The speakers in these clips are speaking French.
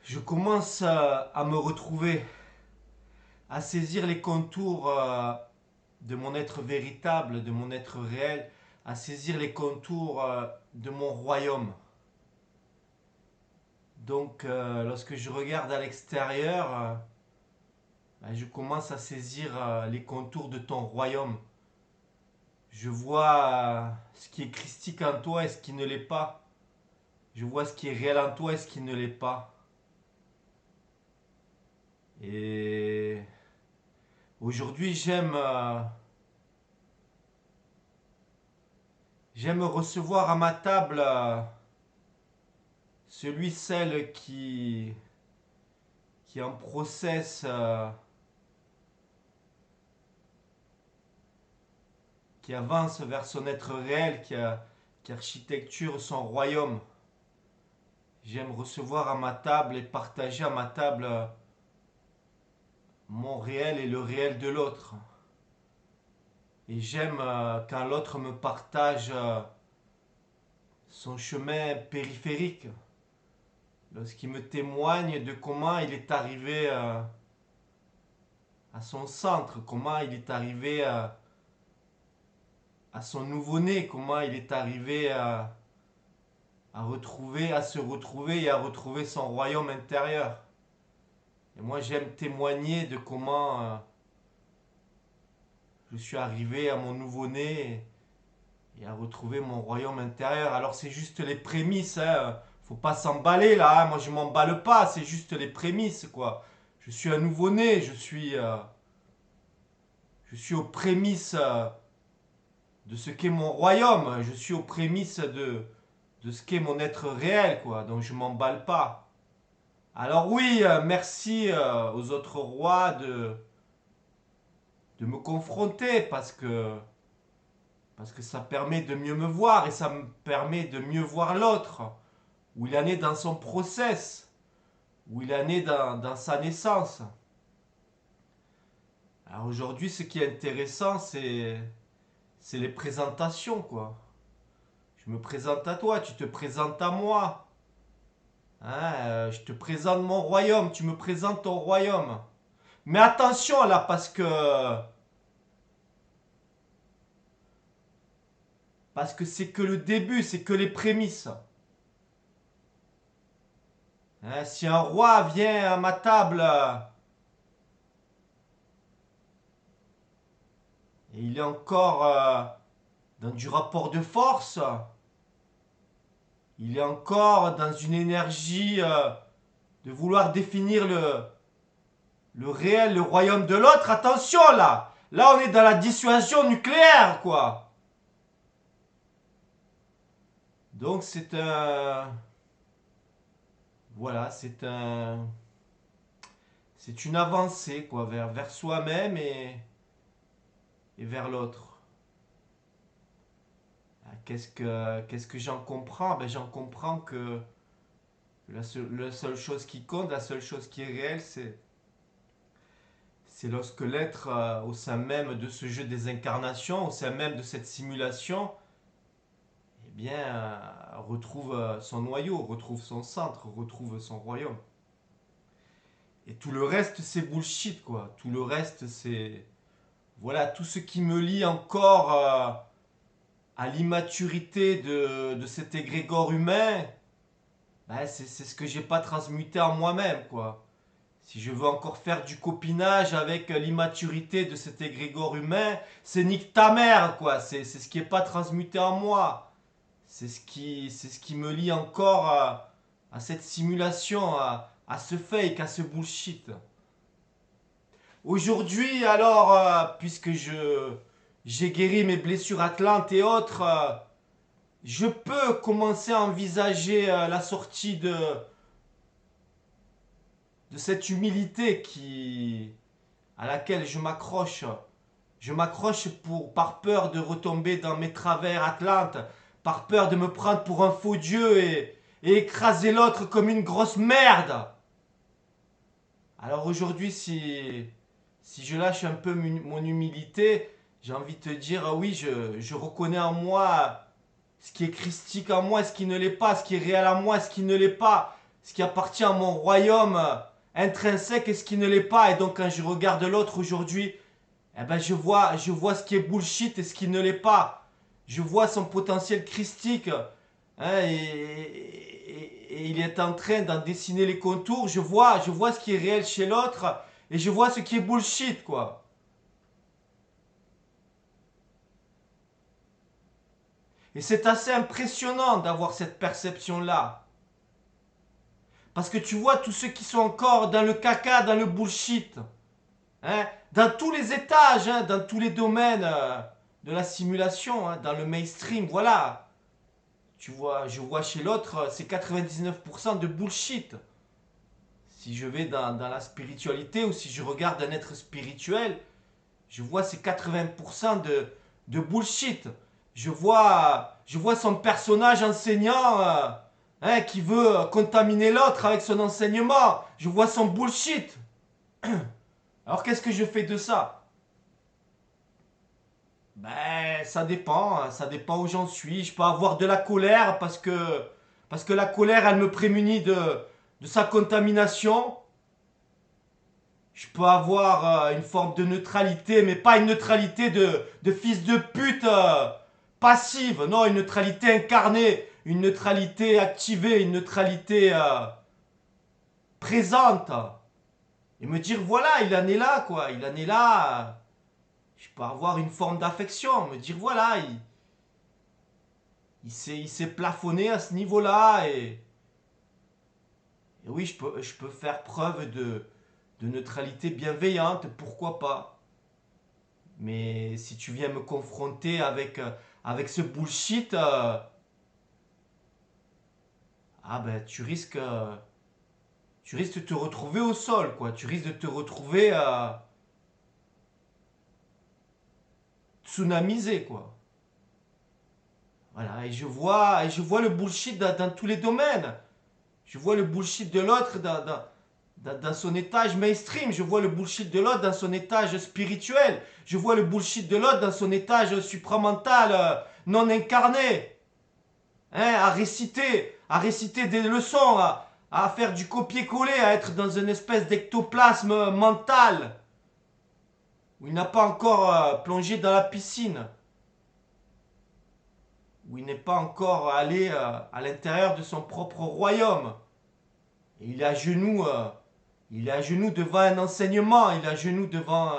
Je commence à me retrouver, à saisir les contours de mon être véritable, de mon être réel, à saisir les contours de mon royaume. Donc lorsque je regarde à l'extérieur, ben, je commence à saisir les contours de ton royaume. Je vois ce qui est christique en toi et ce qui ne l'est pas. Je vois ce qui est réel en toi et ce qui ne l'est pas. Et aujourd'hui, j'aime recevoir à ma table celle qui est en process, qui avance vers son être réel, qui architecture son royaume. J'aime recevoir à ma table et partager à ma table mon réel et le réel de l'autre. Et j'aime quand l'autre me partage son chemin périphérique, lorsqu'il me témoigne de comment il est arrivé à son centre, comment il est arrivé à son nouveau-né, comment il est arrivé à se retrouver et à retrouver son royaume intérieur. Et moi, j'aime témoigner de comment je suis arrivé à mon nouveau-né et à retrouver mon royaume intérieur. Alors, c'est juste les prémices, hein. Faut pas s'emballer là, hein. Moi, je m'emballe pas, c'est juste les prémices, quoi. Je suis un nouveau-né, je suis aux prémices de ce qu'est mon royaume. Je suis aux prémices de ce qu'est mon être réel, quoi. Donc, je m'emballe pas. Alors oui, merci aux autres rois de me confronter parce que ça permet de mieux me voir et ça me permet de mieux voir l'autre, où il en est dans son process, où il en est dans sa naissance. Alors aujourd'hui, ce qui est intéressant, c'est les présentations, quoi. Je me présente à toi, tu te présentes à moi. Hein, je te présente mon royaume, tu me présentes ton royaume. Mais attention là, parce que c'est que le début, c'est que les prémices. Hein, si un roi vient à ma table et il est encore dans du rapport de force, il est encore dans une énergie de vouloir définir le réel, le royaume de l'autre, attention là. Là, on est dans la dissuasion nucléaire, quoi. Donc c'est un... Voilà, c'est une avancée, quoi, vers soi-même et vers l'autre. Qu'est-ce que j'en comprends? Ben, j'en comprends que la seule chose qui compte, la seule chose qui est réelle, c'est lorsque l'être, au sein même de ce jeu des incarnations, au sein même de cette simulation, eh bien, retrouve son noyau, retrouve son centre, retrouve son royaume. Et tout le reste, c'est bullshit, quoi. Tout le reste, c'est... Voilà, tout ce qui me lie encore à l'immaturité de cet égrégore humain, ben, c'est ce que j'ai pas transmuté en moi-même, quoi. Si je veux encore faire du copinage avec l'immaturité de cet égrégore humain, c'est nique ta mère, quoi. C'est ce qui est pas transmuté en moi. C'est ce qui me lie encore à cette simulation, à ce fake, à ce bullshit. Aujourd'hui, alors, puisque j'ai guéri mes blessures atlantes et autres, je peux commencer à envisager la sortie de cette humilité à laquelle je m'accroche. Je m'accroche par peur de retomber dans mes travers atlantes, par peur de me prendre pour un faux dieu et écraser l'autre comme une grosse merde. Alors aujourd'hui, si je lâche un peu mon humilité, j'ai envie de te dire, ah oui, je reconnais en moi ce qui est christique en moi, ce qui ne l'est pas, ce qui est réel en moi, ce qui ne l'est pas. ce qui appartient à mon royaume intrinsèque et ce qui ne l'est pas. Et donc quand je regarde l'autre aujourd'hui, eh ben je vois ce qui est bullshit et ce qui ne l'est pas. Je vois son potentiel christique, hein, et il est en train d'en dessiner les contours. Je vois ce qui est réel chez l'autre et je vois ce qui est bullshit, quoi. Et c'est assez impressionnant d'avoir cette perception-là. Parce que tu vois tous ceux qui sont encore dans le caca, dans le bullshit, hein, dans tous les étages, hein, dans tous les domaines de la simulation, hein, dans le mainstream, voilà. Tu vois, je vois chez l'autre, c'est 99% de bullshit. Si je vais dans la spiritualité ou si je regarde un être spirituel, je vois ces 80% de bullshit. Je vois son personnage enseignant hein, qui veut contaminer l'autre avec son enseignement. Je vois son bullshit. Alors qu'est-ce que je fais de ça? Ben, ça dépend où j'en suis. Je peux avoir de la colère parce que la colère, elle me prémunit de sa contamination. Je peux avoir une forme de neutralité, mais pas une neutralité de fils de pute passive. Non, une neutralité incarnée, une neutralité activée, une neutralité présente. Et me dire, voilà, il en est là, quoi. Il en est là. Je peux avoir une forme d'affection. Me dire, voilà, il s'est plafonné à ce niveau-là. Et oui, je peux faire preuve de neutralité bienveillante, pourquoi pas. Mais si tu viens me confronter avec ce bullshit, ah ben tu risques de te retrouver au sol, quoi. Tu risques de te retrouver tsunamisé, quoi. Voilà, et je vois le bullshit dans tous les domaines. Je vois le bullshit de l'autre dans son étage mainstream. Je vois le bullshit de l'autre dans son étage spirituel. Je vois le bullshit de l'autre dans son étage supramental non incarné. Hein, à réciter des leçons, à faire du copier-coller, à être dans une espèce d'ectoplasme mental où il n'a pas encore plongé dans la piscine, où il n'est pas encore allé à l'intérieur de son propre royaume. Et il est à genoux devant un enseignement, il est à genoux devant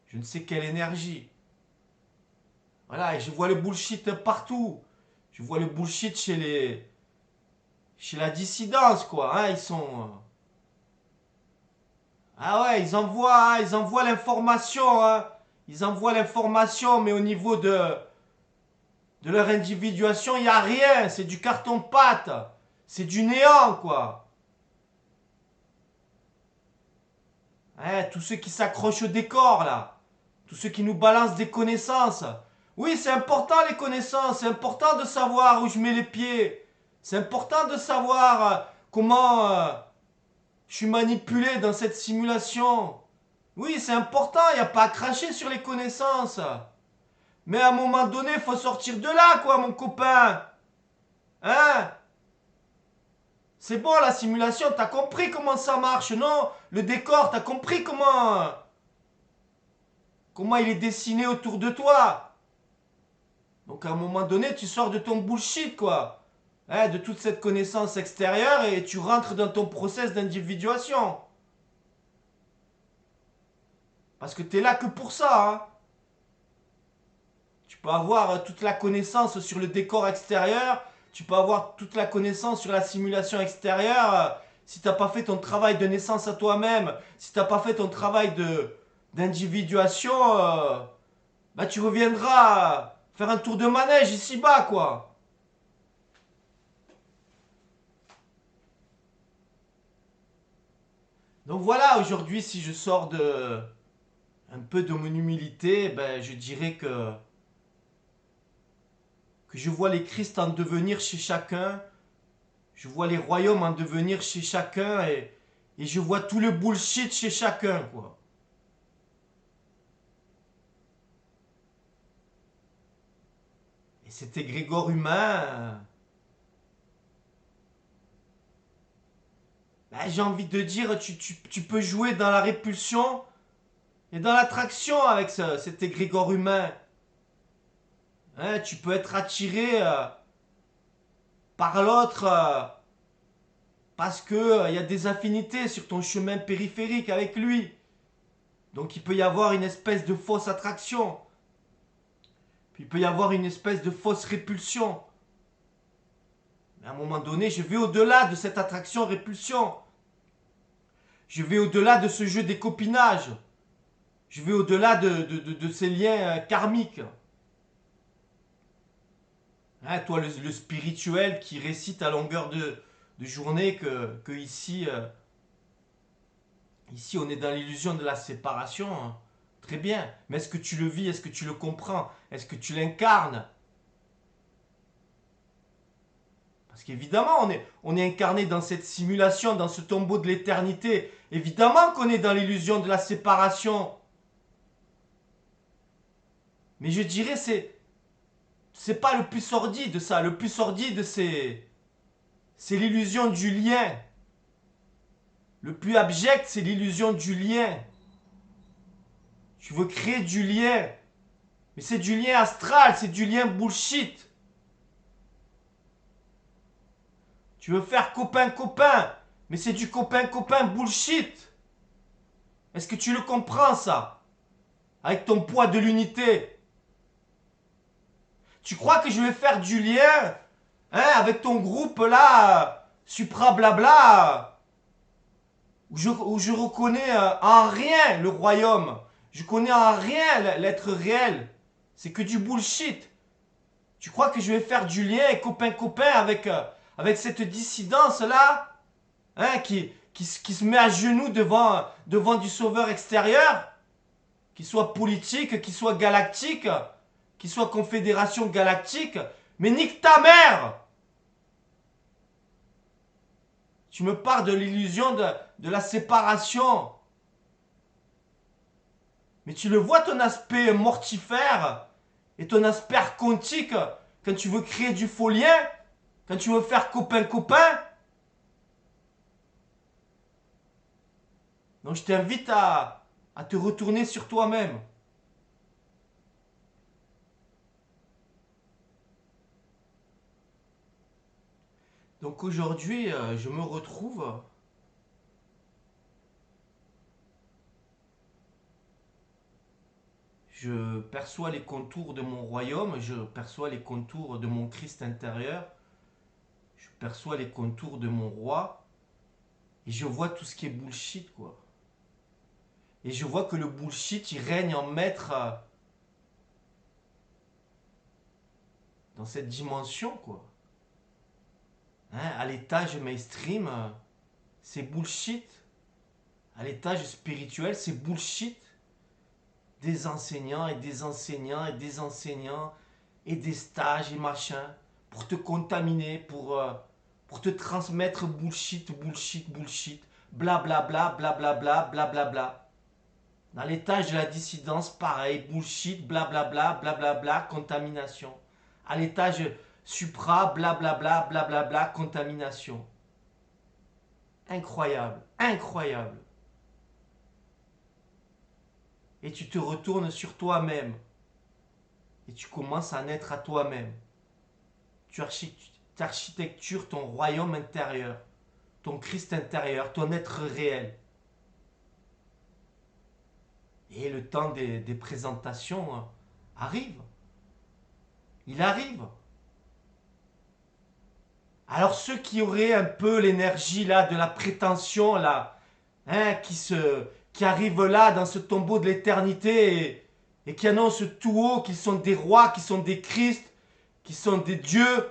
je ne sais quelle énergie. Voilà, et je vois le bullshit partout. Je vois le bullshit chez la dissidence, quoi. Hein, ils sont ah ouais, ils envoient l'information, hein. Ils envoient l'information, mais au niveau de leur individuation, il n'y a rien. C'est du carton-pâte. C'est du néant, quoi. Hein, tous ceux qui s'accrochent au décor, là. Tous ceux qui nous balancent des connaissances. Oui, c'est important les connaissances. C'est important de savoir où je mets les pieds. C'est important de savoir comment je suis manipulé dans cette simulation. Oui, c'est important, il n'y a pas à cracher sur les connaissances. Mais à un moment donné, il faut sortir de là, quoi, mon copain. Hein? C'est bon, la simulation, t'as compris comment ça marche, non? Le décor, t'as compris comment il est dessiné autour de toi. Donc à un moment donné, tu sors de ton bullshit, quoi. Hein, de toute cette connaissance extérieure et tu rentres dans ton process d'individuation. Parce que t'es là que pour ça, hein. Tu peux avoir toute la connaissance sur le décor extérieur, tu peux avoir toute la connaissance sur la simulation extérieure. Si t'as pas fait ton travail de naissance à toi-même, si t'as pas fait ton travail de d'individuation, bah tu reviendras faire un tour de manège ici-bas, quoi. Donc voilà, aujourd'hui, si je sors de un peu de mon humilité, ben je dirais que je vois les Christ en devenir chez chacun. Je vois les royaumes en devenir chez chacun et je vois tout le bullshit chez chacun, quoi. Et cet égrégore humain, Ben, j'ai envie de dire, tu peux jouer dans la répulsion et dans l'attraction avec cet égrégore humain. Hein, tu peux être attiré par l'autre parce que il y a des affinités sur ton chemin périphérique avec lui. Donc il peut y avoir une espèce de fausse attraction. Puis il peut y avoir une espèce de fausse répulsion. Mais à un moment donné, je vais au-delà de cette attraction-répulsion. Je vais au-delà de ce jeu des copinages. Je vais au-delà de ces liens karmiques. Hein, toi, le spirituel qui récite à longueur de journée que ici, ici, on est dans l'illusion de la séparation. Hein. Très bien. Mais est-ce que tu le vis? Est-ce que tu le comprends? Est-ce que tu l'incarnes? Parce qu'évidemment, on est incarné dans cette simulation, dans ce tombeau de l'éternité. Évidemment qu'on est dans l'illusion de la séparation. Mais je dirais, c'est pas le plus sordide, ça. Le plus sordide, c'est l'illusion du lien. Le plus abject, c'est l'illusion du lien. Tu veux créer du lien. Mais c'est du lien astral, c'est du lien bullshit. Tu veux faire copain-copain. Mais c'est du copain-copain bullshit. Est-ce que tu le comprends, ça? Avec ton poids de l'unité. Tu crois que je vais faire du lien avec ton groupe là, supra blabla, où je reconnais en rien le royaume. Je connais en rien l'être réel. C'est que du bullshit. Tu crois que je vais faire du lien copain-copain avec cette dissidence là qui se met à genoux devant du sauveur extérieur, qu'il soit politique, qu'il soit galactique, qu'il soit confédération galactique, mais nique ta mère! Tu me parles de l'illusion de la séparation. Mais tu le vois ton aspect mortifère et ton aspect quantique quand tu veux créer du faux lien, quand tu veux faire copain-copain. Donc je t'invite à te retourner sur toi-même. Donc aujourd'hui, je me retrouve. Je perçois les contours de mon royaume, je perçois les contours de mon Christ intérieur, je perçois les contours de mon roi, et je vois tout ce qui est bullshit, quoi. Et je vois que le bullshit, il règne en maître dans cette dimension, quoi. Hein, à l'étage mainstream, c'est bullshit. À l'étage spirituel, c'est bullshit. Des enseignants et des enseignants et des enseignants et des stages et machin pour te contaminer, pour te transmettre bullshit, bullshit, bullshit, blablabla, blablabla, blablabla. Dans l'étage de la dissidence, pareil, bullshit, blablabla, blablabla, contamination. À l'étage supra, blablabla, blablabla, contamination. Incroyable, incroyable. Et tu te retournes sur toi-même. Et tu commences à naître à toi-même. Tu architectures ton royaume intérieur, ton Christ intérieur, ton être réel. Et le temps des présentations arrive. Il arrive. Alors ceux qui auraient un peu l'énergie là de la prétention là, qui arrivent là dans ce tombeau de l'éternité et qui annoncent tout haut qu'ils sont des rois, qu'ils sont des Christ, qu'ils sont des dieux.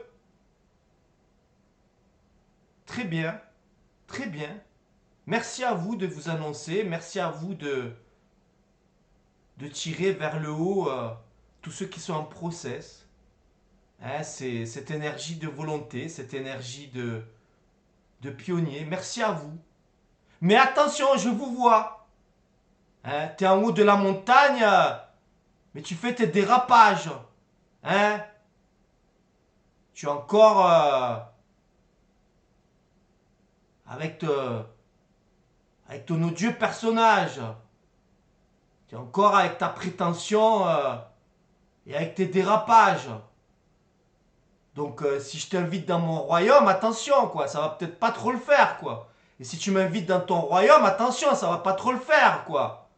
Très bien, très bien. Merci à vous de vous annoncer, merci à vous de tirer vers le haut tous ceux qui sont en process. Hein, c'est cette énergie de volonté, cette énergie de pionnier. Merci à vous. Mais attention, je vous vois. Hein, tu es en haut de la montagne, mais tu fais tes dérapages. Hein, tu es encore avec, avec ton odieux personnage. Tu es encore avec ta prétention et avec tes dérapages. Donc si je t'invite dans mon royaume, attention quoi, ça va peut-être pas trop le faire quoi. Et si tu m'invites dans ton royaume, attention, ça va pas trop le faire quoi.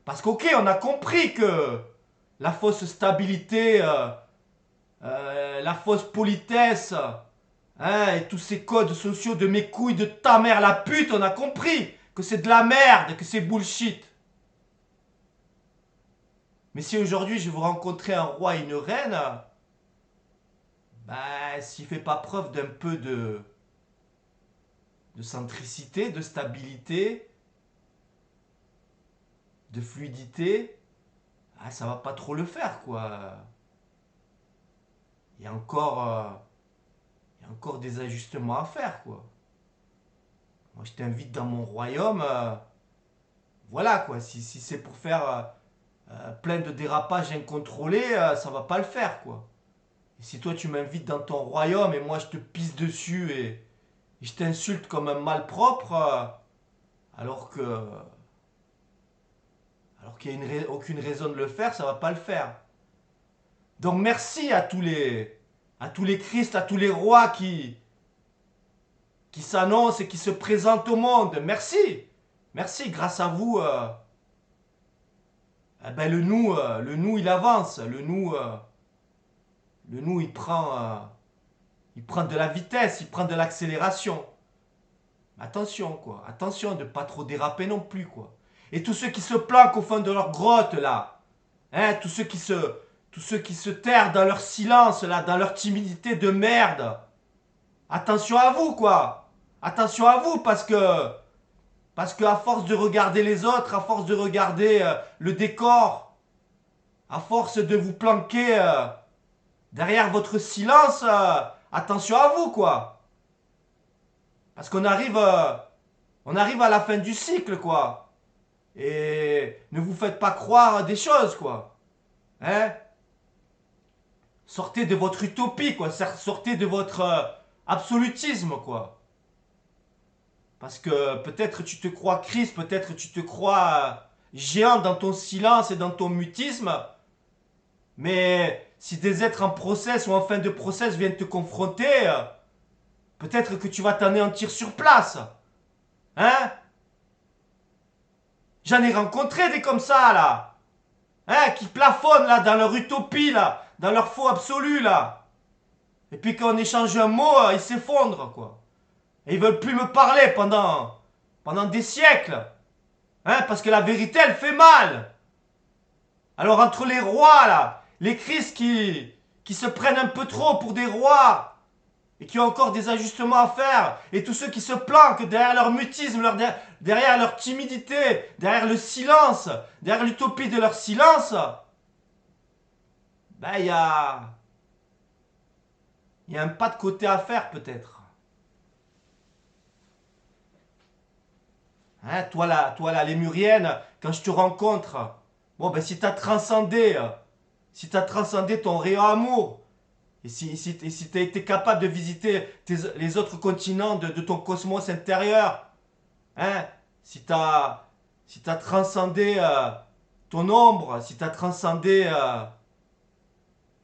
Parce qu'ok, on a compris que la fausse stabilité, la fausse politesse, hein, et tous ces codes sociaux de mes couilles, de ta mère la pute, on a compris que c'est de la merde, que c'est bullshit. Mais si aujourd'hui je veux rencontrer un roi et une reine, bah, s'il fait pas preuve d'un peu de centricité, de stabilité, de fluidité, ah, ça va pas trop le faire quoi. Il y a encore, il y a encore des ajustements à faire quoi. Moi je t'invite dans mon royaume, voilà quoi. Si c'est pour faire plein de dérapages incontrôlés, ça va pas le faire quoi. Et si toi tu m'invites dans ton royaume et moi je te pisse dessus et je t'insulte comme un malpropre, alors qu'il n'y a aucune raison de le faire, ça va pas le faire. Donc merci à tous les Christ, à tous les rois qui s'annoncent et qui se présentent au monde. Merci. Merci, grâce à vous, eh ben le nous il avance. Le nous il prend de la vitesse, il prend de l'accélération. Attention quoi, attention de pas trop déraper non plus quoi. Et tous ceux qui se planquent au fond de leur grotte là, hein, tous ceux qui se terrent dans leur silence là, dans leur timidité de merde. Attention à vous quoi. Attention à vous parce que à force de regarder les autres, à force de regarder le décor, à force de vous planquer derrière votre silence, attention à vous quoi. Parce on arrive à la fin du cycle quoi. Et ne vous faites pas croire des choses quoi. Hein? Sortez de votre utopie quoi, sortez de votre absolutisme quoi. Parce que peut-être tu te crois Christ, peut-être tu te crois géant dans ton silence et dans ton mutisme, mais si des êtres en process ou en fin de process viennent te confronter, peut-être que tu vas t'anéantir sur place. Hein? J'en ai rencontré des comme ça là. Hein? Qui plafonnent là dans leur utopie là, dans leur faux absolu là. Et puis quand on échange un mot, ils s'effondrent quoi. Et ils veulent plus me parler pendant des siècles. Hein? Parce que la vérité elle fait mal. Alors entre les rois là, les Christ qui se prennent un peu trop pour des rois et qui ont encore des ajustements à faire, et tous ceux qui se planquent derrière leur mutisme, derrière leur timidité, derrière le silence, derrière l'utopie de leur silence, ben il y a un pas de côté à faire peut-être. Hein, toi la lémurienne, quand je te rencontre, bon ben si si t'as transcendé ton rayon amour, et si tu as été capable de visiter les autres continents de ton cosmos intérieur, hein, si t'as transcendé ton ombre, si t'as transcendé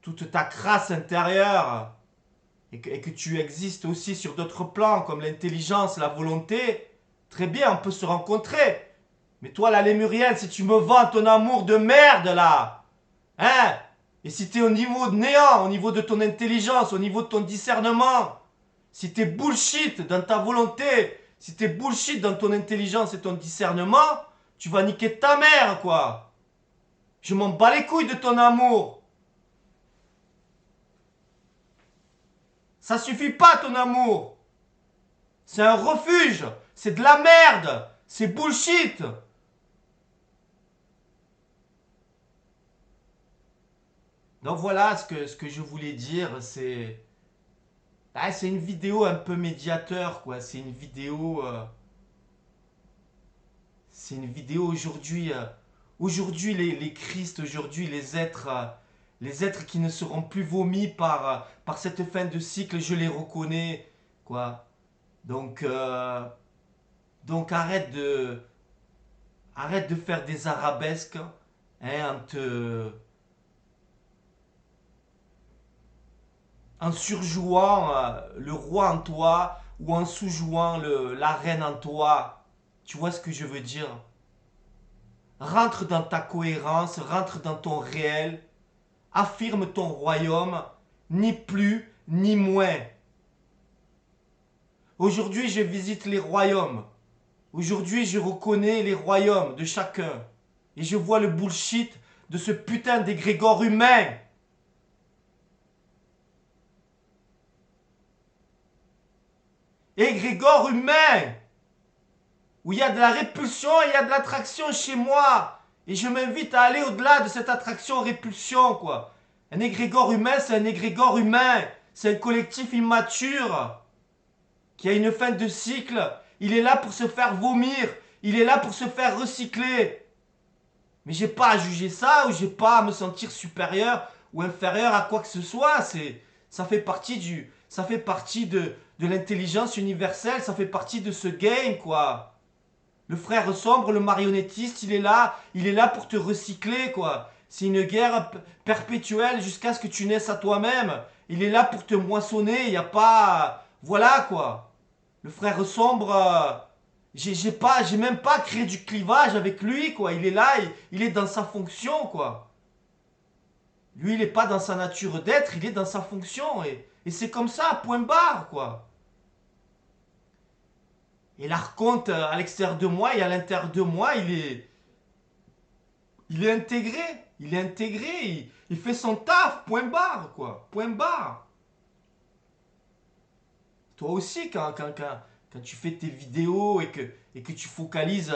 toute ta crasse intérieure, et que tu existes aussi sur d'autres plans comme l'intelligence, la volonté, très bien, on peut se rencontrer. Mais toi, la lémurienne, si tu me vends ton amour de merde là, hein, et si t'es au niveau de néant, au niveau de ton intelligence, au niveau de ton discernement, si t'es bullshit dans ta volonté, si t'es bullshit dans ton intelligence et ton discernement, tu vas niquer ta mère, quoi. Je m'en bats les couilles de ton amour. Ça suffit pas ton amour. C'est un refuge. C'est de la merde. C'est bullshit. Donc voilà ce que je voulais dire. C'est une vidéo un peu médiateur, quoi. C'est une vidéo aujourd'hui. Aujourd'hui, les Christ, aujourd'hui, les êtres qui ne seront plus vomis par cette fin de cycle, je les reconnais. quoi. Donc, euh, donc arrête de faire des arabesques, hein, en surjouant le roi en toi ou en sous-jouant la reine en toi. Tu vois ce que je veux dire? Rentre dans ta cohérence, rentre dans ton réel, affirme ton royaume, ni plus ni moins. Aujourd'hui, je visite les royaumes. Aujourd'hui, je reconnais les royaumes de chacun. Et je vois le bullshit de ce putain d'égrégore humain. Égrégore humain, où il y a de la répulsion et il y a de l'attraction chez moi. Et je m'invite à aller au-delà de cette attraction-répulsion, quoi. Un égrégore humain, c'est un égrégore humain. C'est un collectif immature qui a une fin de cycle. Il est là pour se faire vomir. Il est là pour se faire recycler. Mais j'ai pas à juger ça ou j'ai pas à me sentir supérieur ou inférieur à quoi que ce soit. Ça fait partie ça fait partie de l'intelligence universelle. Ça fait partie de ce game, quoi. Le frère sombre, le marionnettiste, il est là pour te recycler, quoi. C'est une guerre perpétuelle jusqu'à ce que tu naisses à toi-même. Il est là pour te moissonner, il n'y a pas... Voilà, quoi. Le frère sombre, j'ai même pas créé du clivage avec lui, quoi. Il est là, il est dans sa fonction, quoi. Lui, il n'est pas dans sa nature d'être, il est dans sa fonction. Et c'est comme ça, point barre, quoi. Et l'archonte à l'extérieur de moi et à l'intérieur de moi, il est intégré. Il est intégré. Il fait son taf. Point barre, quoi. Point barre. Toi aussi, quand tu fais tes vidéos et que tu focalises,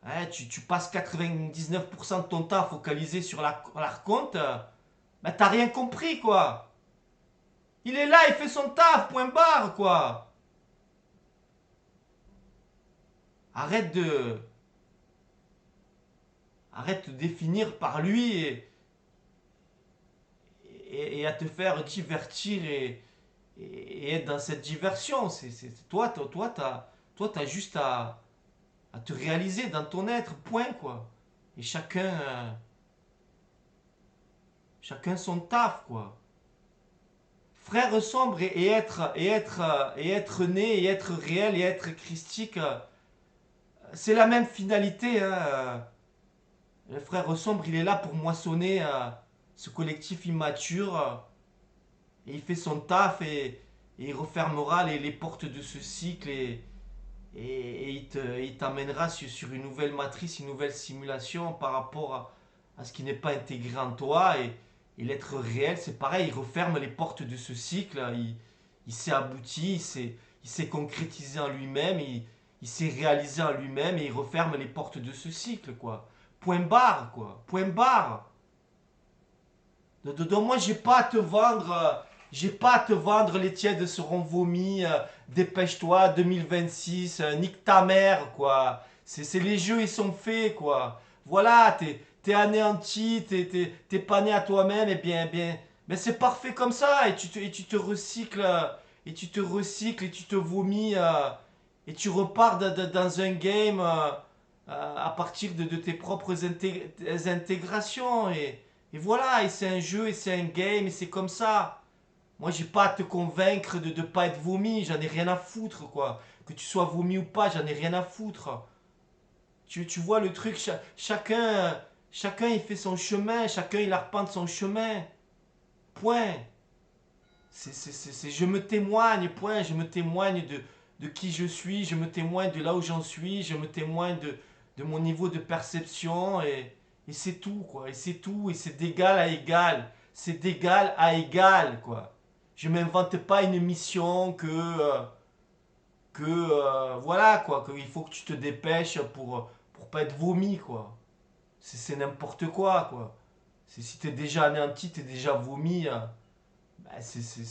hein, tu passes 99% de ton temps focalisé sur l'archonte, bah t'as rien compris, quoi. Il est là, il fait son taf. Point barre, quoi. Arrête de, arrête de définir par lui et à te faire divertir et être dans cette diversion. T'as juste à te réaliser dans ton être, point, quoi. Et chacun son taf, quoi. Frère sombre et être né et être réel et être christique, c'est la même finalité, hein. Le frère sombre, il est là pour moissonner ce collectif immature et il fait son taf et il refermera les portes de ce cycle et il t'amènera sur une nouvelle matrice, une nouvelle simulation par rapport à ce qui n'est pas intégré en toi. Et l'être réel, c'est pareil, il referme les portes de ce cycle, il s'est abouti, il s'est concrétisé en lui-même, il s'est réalisé en lui-même et il referme les portes de ce cycle, quoi. Point barre, quoi. Point barre. Donc moi, j'ai pas à te vendre. J'ai pas à te vendre, les tièdes seront vomis. Dépêche-toi, 2026. Nique ta mère, quoi. C'est les jeux, ils sont faits, quoi. Voilà, t'es anéanti, t'es pas né à toi-même, et bien. Mais c'est parfait comme ça. Et tu te recycles. Et tu te recycles et tu te vomis. Et tu repars dans un game à partir de tes propres intégrations. Et voilà, et c'est un jeu, et c'est un game, et c'est comme ça. Moi, j'ai pas à te convaincre de ne pas être vomi, j'en ai rien à foutre, quoi. Que tu sois vomi ou pas, j'en ai rien à foutre. Tu vois le truc, chacun il fait son chemin, chacun il arpente son chemin. Point. Je me témoigne, point. Je me témoigne de qui je suis, je me témoigne de là où j'en suis, je me témoigne de mon niveau de perception, et c'est tout, quoi. Et c'est tout, et c'est d'égal à égal. C'est d'égal à égal, quoi. Je m'invente pas une mission voilà, quoi, qu'il faut que tu te dépêches pour pas être vomi, quoi. C'est n'importe quoi. Si t'es déjà anéanti, t'es déjà vomi. Bah,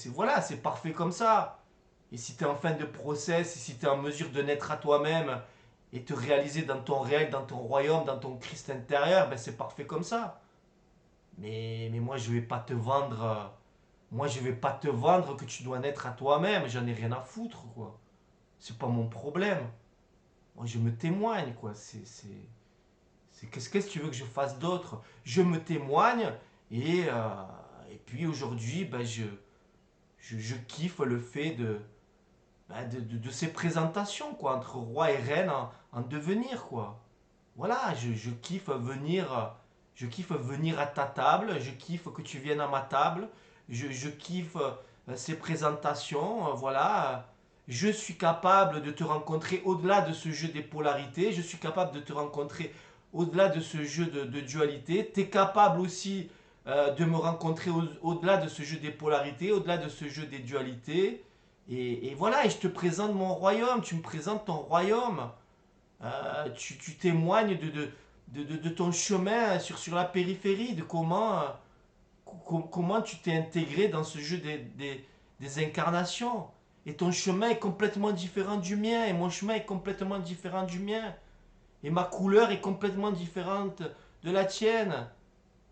voilà, c'est parfait comme ça. Et si tu es en fin de process, et si tu es en mesure de naître à toi-même et te réaliser dans ton réel, dans ton royaume, dans ton Christ intérieur, ben c'est parfait comme ça. Mais moi, je vais pas te vendre Moi, je vais pas te vendre que tu dois naître à toi-même. J'en ai rien à foutre, quoi. C'est pas mon problème. Moi, je me témoigne, quoi. Qu'est-ce que tu veux que je fasse d'autre? Je me témoigne et puis aujourd'hui, ben, je kiffe le fait de ces présentations, quoi, entre roi et reine en devenir, quoi. Voilà, je kiffe venir à ta table, je kiffe que tu viennes à ma table, je kiffe ces présentations, voilà. Je suis capable de te rencontrer au-delà de ce jeu des polarités, je suis capable de te rencontrer au-delà de ce jeu de dualité. Tu es capable aussi de me rencontrer au-delà de ce jeu des polarités, au-delà de ce jeu des dualités. Et voilà, et je te présente mon royaume, tu me présentes ton royaume. Tu témoignes de ton chemin sur la périphérie, de comment tu t'es intégré dans ce jeu des incarnations. Et ton chemin est complètement différent du mien, et mon chemin est complètement différent du mien. Et ma couleur est complètement différente de la tienne.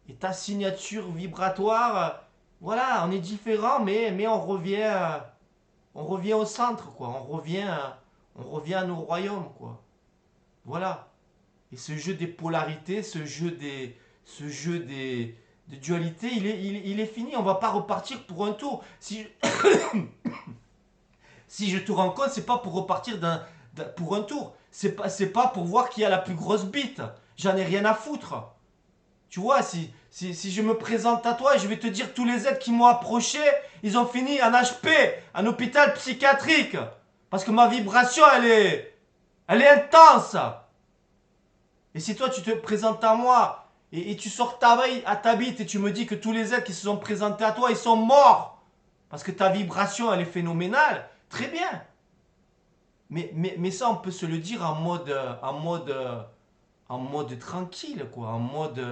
Et ta signature vibratoire, voilà, on est différents, mais on revient au centre, quoi. On revient à nos royaumes, quoi. Voilà. Et ce jeu des polarités, ce jeu des dualités, il est fini. On va pas repartir pour un tour. Si je te rencontre, c'est pas pour repartir pour un tour. C'est pas pour voir qui a la plus grosse bite. J'en ai rien à foutre. Tu vois, si je me présente à toi et je vais te dire tous les êtres qui m'ont approché, ils ont fini en HP, en hôpital psychiatrique. Parce que ma vibration, elle est intense. Et si toi tu te présentes à moi et tu sors à ta bite et tu me dis que tous les êtres qui se sont présentés à toi, ils sont morts parce que ta vibration elle est phénoménale, très bien. Mais ça on peut se le dire en mode tranquille, quoi, en mode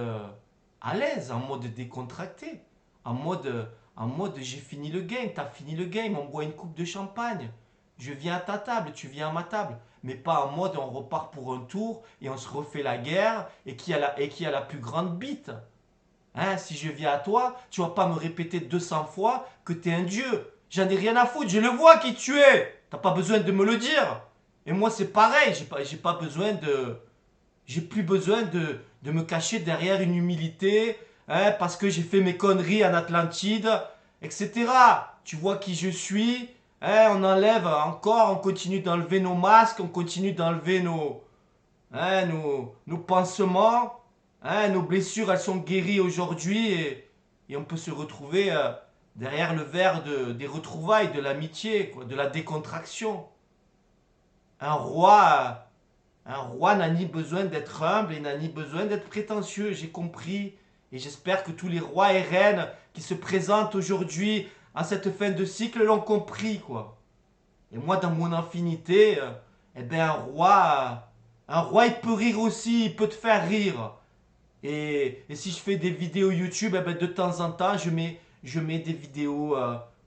à l'aise, en mode décontracté, en mode, en mode j'ai fini le game, t'as fini le game, on boit une coupe de champagne. Je viens à ta table, tu viens à ma table. Mais pas en mode on repart pour un tour et on se refait la guerre et qui a la plus grande bite. Hein, si je viens à toi, tu vas pas me répéter 200 fois que t'es un dieu. J'en ai rien à foutre, je le vois qui tu es. T'as pas besoin de me le dire. Et moi c'est pareil, j'ai pas besoin de, j'ai plus besoin de me cacher derrière une humilité, hein, parce que j'ai fait mes conneries en Atlantide, etc. Tu vois qui je suis, hein, on enlève encore, on continue d'enlever nos masques, on continue d'enlever nos pansements, hein, nos blessures, elles sont guéries aujourd'hui et on peut se retrouver derrière le verre des retrouvailles, de l'amitié, quoi, de la décontraction. Un roi, un roi n'a ni besoin d'être humble et n'a ni besoin d'être prétentieux, j'ai compris. Et j'espère que tous les rois et reines qui se présentent aujourd'hui à cette fin de cycle l'ont compris, quoi. Et moi, dans mon infinité, eh ben, un roi, il peut rire aussi, il peut te faire rire. Et si je fais des vidéos YouTube, eh ben, de temps en temps, je mets des vidéos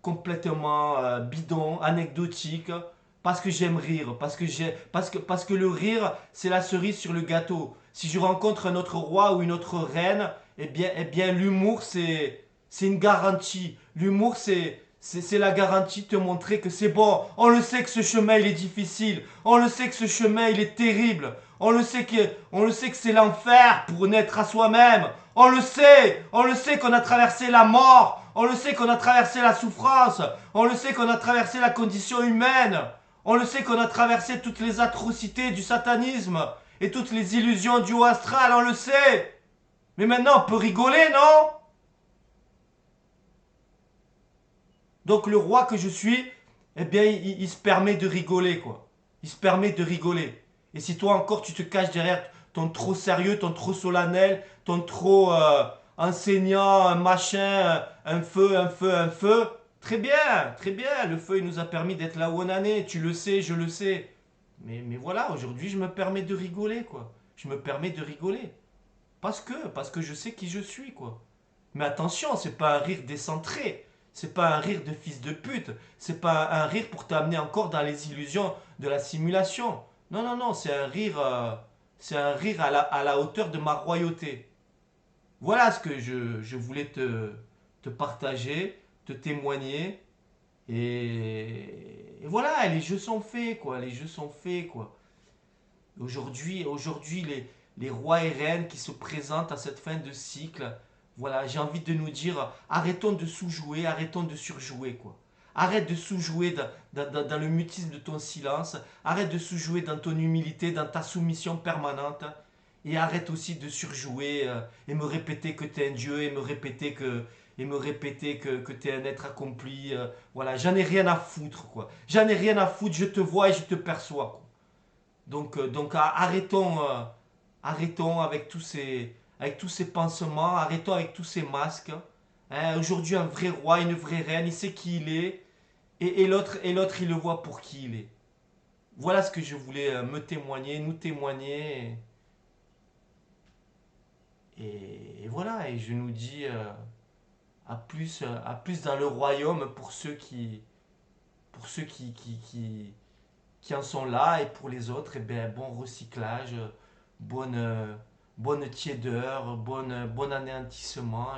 complètement bidons, anecdotiques, parce que j'aime rire, parce que le rire, c'est la cerise sur le gâteau. Si je rencontre un autre roi ou une autre reine, eh bien l'humour, c'est une garantie. L'humour, c'est la garantie de te montrer que c'est bon. On le sait que ce chemin, il est difficile. On le sait que ce chemin, il est terrible. On le sait que c'est l'enfer pour naître à soi-même. On le sait qu'on a traversé la mort. On le sait qu'on a traversé la souffrance. On le sait qu'on a traversé la condition humaine. On le sait qu'on a traversé toutes les atrocités du satanisme et toutes les illusions du haut astral. On le sait. Mais maintenant, on peut rigoler, non? Donc le roi que je suis, eh bien, il se permet de rigoler, quoi. Il se permet de rigoler. Et si toi encore tu te caches derrière ton trop sérieux, ton trop solennel, ton trop enseignant, un machin, un feu, un feu, un feu, très bien, très bien. Le feu, il nous a permis d'être là où on en est. Tu le sais, je le sais. Mais voilà, aujourd'hui, je me permets de rigoler, quoi. Je me permets de rigoler. Parce que je sais qui je suis, quoi. Mais attention, c'est pas un rire décentré. C'est pas un rire de fils de pute. C'est pas un rire pour t'amener encore dans les illusions de la simulation. Non, non, non, c'est un rire à la hauteur de ma royauté. Voilà ce que je voulais te partager. te témoigner. Et voilà, les jeux sont faits, quoi. Les jeux sont faits, quoi. Aujourd'hui, les rois et reines qui se présentent à cette fin de cycle, voilà, j'ai envie de nous dire, arrêtons de sous-jouer, arrêtons de surjouer, quoi. Arrête de sous-jouer dans le mutisme de ton silence, arrête de sous-jouer dans ton humilité, dans ta soumission permanente, et arrête aussi de surjouer et me répéter que tu es un dieu, et me répéter que tu es un être accompli. Voilà, j'en ai rien à foutre, quoi. J'en ai rien à foutre, je te vois et je te perçois, quoi. Donc arrêtons, arrêtons avec tous ces pansements, arrêtons avec tous ces masques. Hein, aujourd'hui, un vrai roi, une vraie reine, il sait qui il est, et l'autre, il le voit pour qui il est. Voilà ce que je voulais me témoigner, nous témoigner. Et voilà, et je nous dis à plus dans le royaume pour ceux qui en sont là, et pour les autres, et ben, bon recyclage, bonne, bonne tiédeur, bon anéantissement,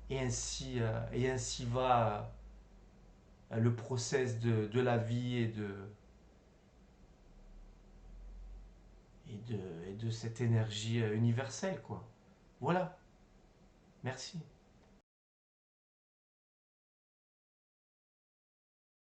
et ainsi va le process de la vie et de cette énergie universelle, quoi. Voilà, merci.